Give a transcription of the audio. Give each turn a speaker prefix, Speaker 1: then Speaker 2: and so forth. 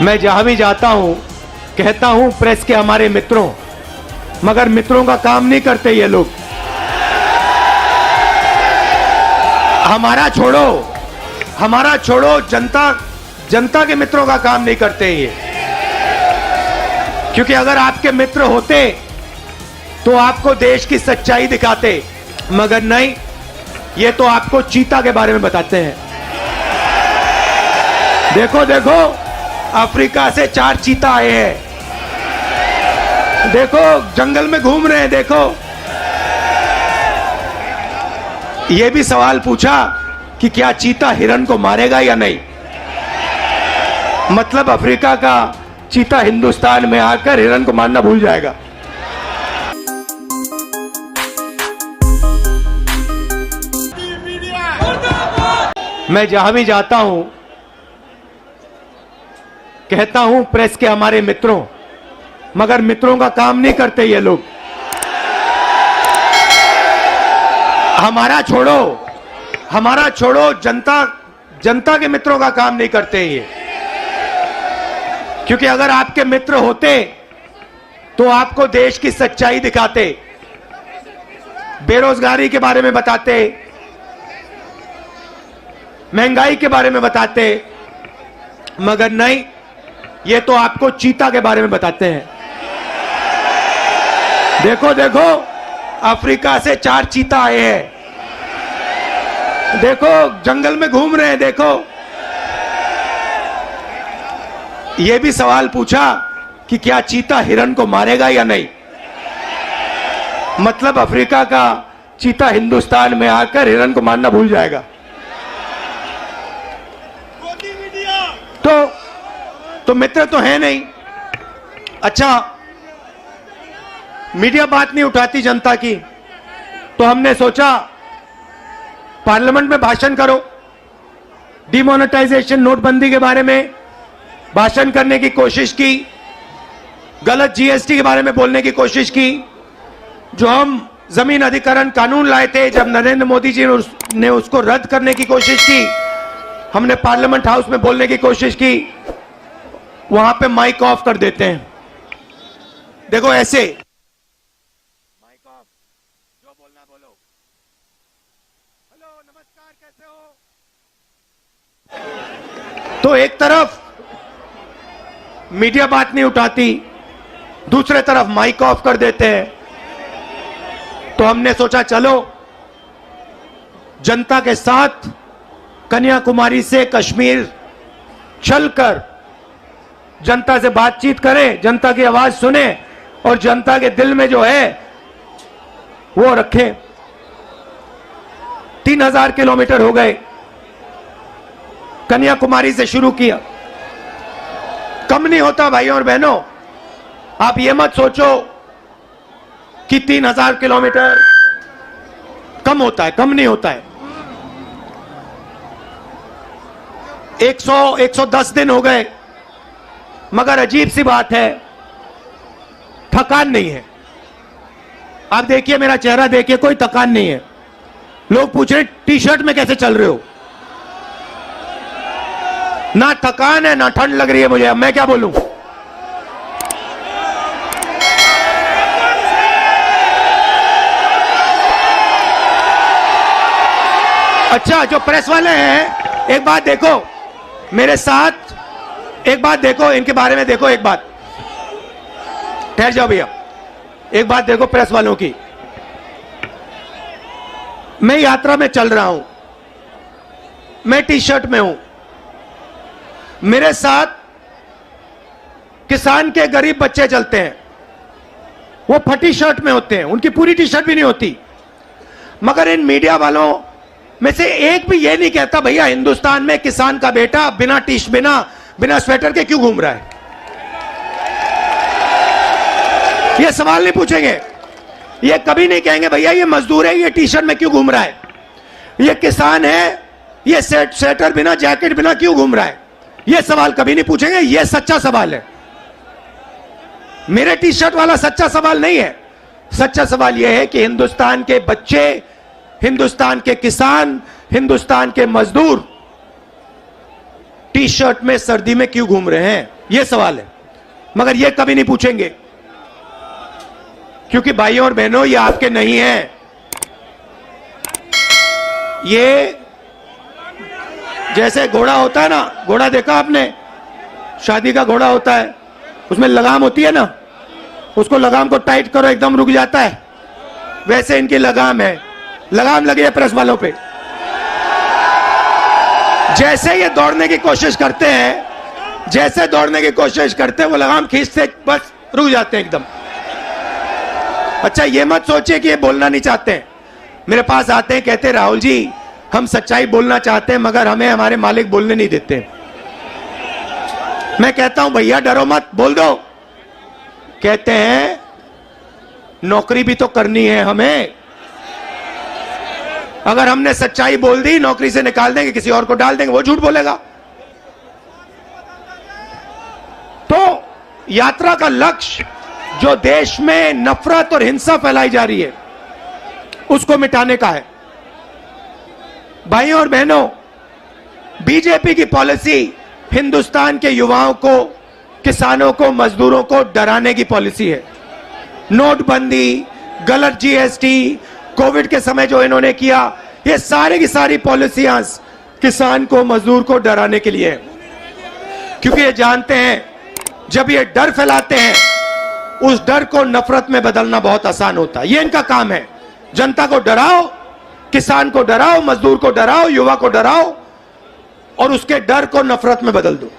Speaker 1: मैं जहां भी जाता हूं कहता हूं प्रेस के हमारे मित्रों, मगर मित्रों का काम नहीं करते ये लोग। हमारा छोड़ो जनता के मित्रों का काम नहीं करते ये। क्योंकि अगर आपके मित्र होते तो आपको देश की सच्चाई दिखाते, मगर नहीं, ये तो आपको चीता के बारे में बताते हैं। देखो देखो, अफ्रीका से 4 चीता आए हैं, देखो जंगल में घूम रहे हैं। देखो, ये भी सवाल पूछा कि क्या चीता हिरन को मारेगा या नहीं। मतलब अफ्रीका का चीता हिंदुस्तान में आकर हिरन को मारना भूल जाएगा। मैं जहां भी जाता हूं कहता हूं प्रेस के हमारे मित्रों, मगर मित्रों का काम नहीं करते ये लोग। हमारा छोड़ो जनता के मित्रों का काम नहीं करते ये। क्योंकि अगर आपके मित्र होते तो आपको देश की सच्चाई दिखाते, बेरोजगारी के बारे में बताते, महंगाई के बारे में बताते, मगर नहीं, ये तो आपको चीता के बारे में बताते हैं। देखो देखो, अफ्रीका से 4 चीता आए हैं, देखो जंगल में घूम रहे हैं। देखो, ये भी सवाल पूछा कि क्या चीता हिरन को मारेगा या नहीं। मतलब अफ्रीका का चीता हिंदुस्तान में आकर हिरन को मारना भूल जाएगा। तो मित्र तो है नहीं। अच्छा, मीडिया बात नहीं उठाती जनता की, तो हमने सोचा पार्लियामेंट में भाषण करो। डिमोनेटाइजेशन, नोटबंदी के बारे में भाषण करने की कोशिश की, गलत जीएसटी के बारे में बोलने की कोशिश की। जो हम जमीन अधिग्रहण कानून लाए थे, जब नरेंद्र मोदी जी ने उसको रद्द करने की कोशिश की, हमने पार्लियामेंट हाउस में बोलने की कोशिश की, वहां पे माइक ऑफ कर देते हैं। देखो ऐसे, माइक ऑफ, जो बोलना बोलो। हेलो, नमस्कार, कैसे हो। तो एक तरफ मीडिया बात नहीं उठाती, दूसरे तरफ माइक ऑफ कर देते हैं। तो हमने सोचा चलो जनता के साथ कन्याकुमारी से कश्मीर चलकर जनता से बातचीत करें, जनता की आवाज सुने और जनता के दिल में जो है वो रखें। 3000 किलोमीटर हो गए, कन्याकुमारी से शुरू किया। कम नहीं होता भाइयों और बहनों। आप ये मत सोचो कि 3000 किलोमीटर कम होता है, कम नहीं होता है। 110 दिन हो गए, मगर अजीब सी बात है, थकान नहीं है। आप देखिए, मेरा चेहरा देखिए, कोई थकान नहीं है। लोग पूछ रहे टी शर्ट में कैसे चल रहे हो। ना थकान है, ना ठंड लग रही है मुझे। अब मैं क्या बोलूं। अच्छा, जो प्रेस वाले हैं, एक बात देखो मेरे साथ, एक बात देखो इनके बारे में। देखो एक बात, ठहर जाओ भैया, एक बात देखो प्रेस वालों की। मैं यात्रा में चल रहा हूं, मैं टी शर्ट में हूं, मेरे साथ किसान के गरीब बच्चे चलते हैं, वो फटी शर्ट में होते हैं, उनकी पूरी टी शर्ट भी नहीं होती। मगर इन मीडिया वालों में से एक भी ये नहीं कहता भैया हिंदुस्तान में किसान का बेटा बिना स्वेटर के क्यों घूम रहा है। ये सवाल नहीं पूछेंगे, ये कभी नहीं कहेंगे भैया ये मजदूर है, ये टी शर्ट में क्यों घूम रहा है। ये किसान है, ये स्वेटर बिना, जैकेट बिना क्यों घूम रहा है। ये सवाल कभी नहीं पूछेंगे। ये सच्चा सवाल है, मेरे टी शर्ट वाला सच्चा सवाल नहीं है। सच्चा सवाल यह है कि हिंदुस्तान के बच्चे, हिंदुस्तान के किसान, हिंदुस्तान के मजदूर टी शर्ट में सर्दी में क्यों घूम रहे हैं। यह सवाल है, मगर यह कभी नहीं पूछेंगे, क्योंकि भाइयों और बहनों ये आपके नहीं हैं। ये जैसे घोड़ा होता है ना, घोड़ा देखा आपने, शादी का घोड़ा होता है, उसमें लगाम होती है ना, उसको लगाम को टाइट करो एकदम रुक जाता है, वैसे इनकी लगाम है, लगाम लगी है प्रेस वालों पे। जैसे ये दौड़ने की कोशिश करते हैं, जैसे दौड़ने की कोशिश करते हैं, वो लगाम खींचते बस रुक जाते हैं एकदम। अच्छा, ये मत सोचिए कि ये बोलना नहीं चाहते हैं। मेरे पास आते हैं, कहते राहुल जी हम सच्चाई बोलना चाहते हैं मगर हमें हमारे मालिक बोलने नहीं देते। मैं कहता हूं भैया डरो मत, बोल दो। कहते हैं नौकरी भी तो करनी है हमें, अगर हमने सच्चाई बोल दी नौकरी से निकाल देंगे, किसी और को डाल देंगे, वो झूठ बोलेगा। तो यात्रा का लक्ष्य जो देश में नफरत और हिंसा फैलाई जा रही है उसको मिटाने का है। भाइयों और बहनों, बीजेपी की पॉलिसी हिंदुस्तान के युवाओं को, किसानों को, मजदूरों को डराने की पॉलिसी है। नोटबंदी, गलत जीएसटी, कोविड के समय जो इन्होंने किया, ये सारी की सारी पॉलिसियां किसान को, मजदूर को डराने के लिए है। क्योंकि ये जानते हैं जब ये डर फैलाते हैं, उस डर को नफरत में बदलना बहुत आसान होता है। ये इनका काम है, जनता को डराओ, किसान को डराओ, मजदूर को डराओ, युवा को डराओ और उसके डर को नफरत में बदल दो।